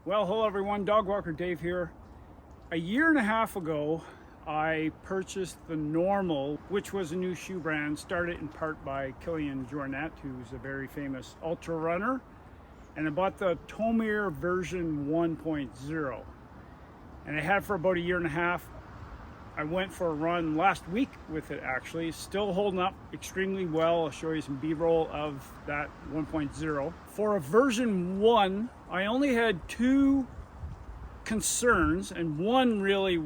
Well, hello everyone, Dog Walker Dave here. A year and a half ago, I purchased the NNormal, which was a new shoe brand, started in part by Kilian Jornet, who's a very famous ultra runner. And I bought the TOMIR version 1.0. And I had it for about a year and a half. I went for a run last week with it actually, still holding up extremely well. I'll show you some B-roll of that 1.0. For a version 1, I only had two concerns, and one really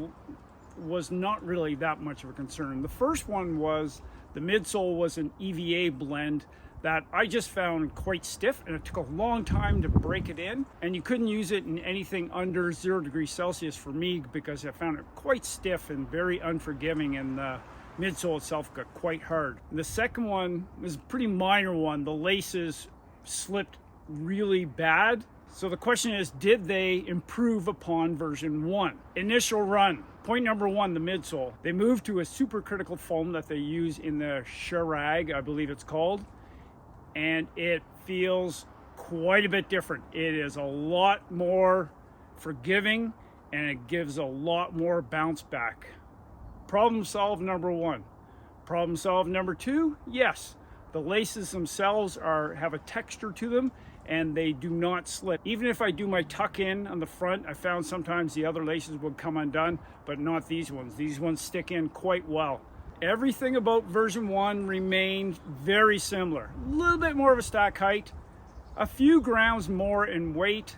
was not really that much of a concern. The first one was the midsole was an EVA blend that I just found quite stiff, and it took a long time to break it in, and you couldn't use it in anything under 0 degrees Celsius for me because I found it quite stiff and very unforgiving, and the midsole itself got quite hard. And the second one was a pretty minor one. The laces slipped really bad. So the question is, did they improve upon version 1? Initial run. Point number 1, the midsole. They moved to a supercritical foam that they use in the Sharag, I believe it's called. And it feels quite a bit different. It is a lot more forgiving and it gives a lot more bounce back. Problem solved number 1. Problem solved number 2, yes, the laces themselves have a texture to them and they do not slip. Even if I do my tuck in on the front, I found sometimes the other laces would come undone, but not these ones. These ones stick in quite well. Everything about version 1 remained very similar. A little bit more of a stack height, a few grams more in weight,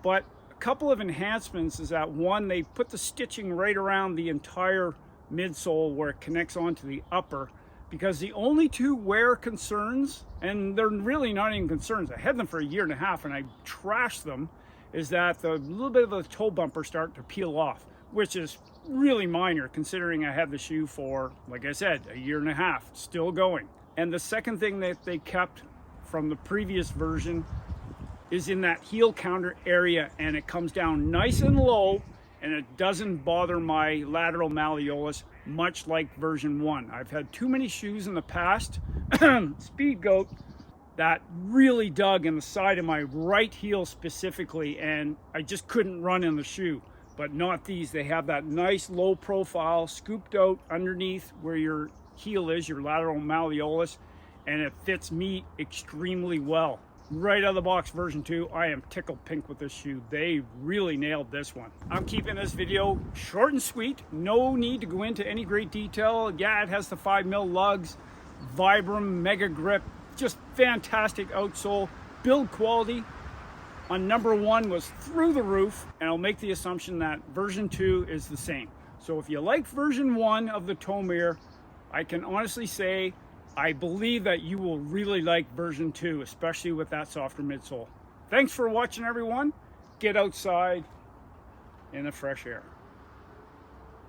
but a couple of enhancements is that, one, they put the stitching right around the entire midsole where it connects onto the upper, because the only two wear concerns, and they're really not even concerns, I had them for a year and a half and I trashed them, is that the little bit of the toe bumper start to peel off, which is really minor considering I had the shoe for, like I said, a year and a half, still going. And the second thing that they kept from the previous version is in that heel counter area, and it comes down nice and low and it doesn't bother my lateral malleolus, much like version 1. I've had too many shoes in the past, Speed Goat, that really dug in the side of my right heel specifically, and I just couldn't run in the shoe. But not these. They have that nice low profile scooped out underneath where your heel is, your lateral malleolus, and it fits me extremely well. Right out of the box, version 2, I am tickled pink with this shoe. They really nailed this one. I'm keeping this video short and sweet. No need to go into any great detail. Yeah, it has the 5mm lugs, Vibram Mega Grip, just fantastic outsole. Build quality on number 1 was through the roof, and I'll make the assumption that version 2 is the same. So if you like version 1 of the TOMIR, I can honestly say I believe that you will really like version 2, especially with that softer midsole. Thanks for watching, everyone. Get outside in the fresh air.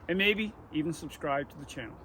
And maybe even subscribe to the channel.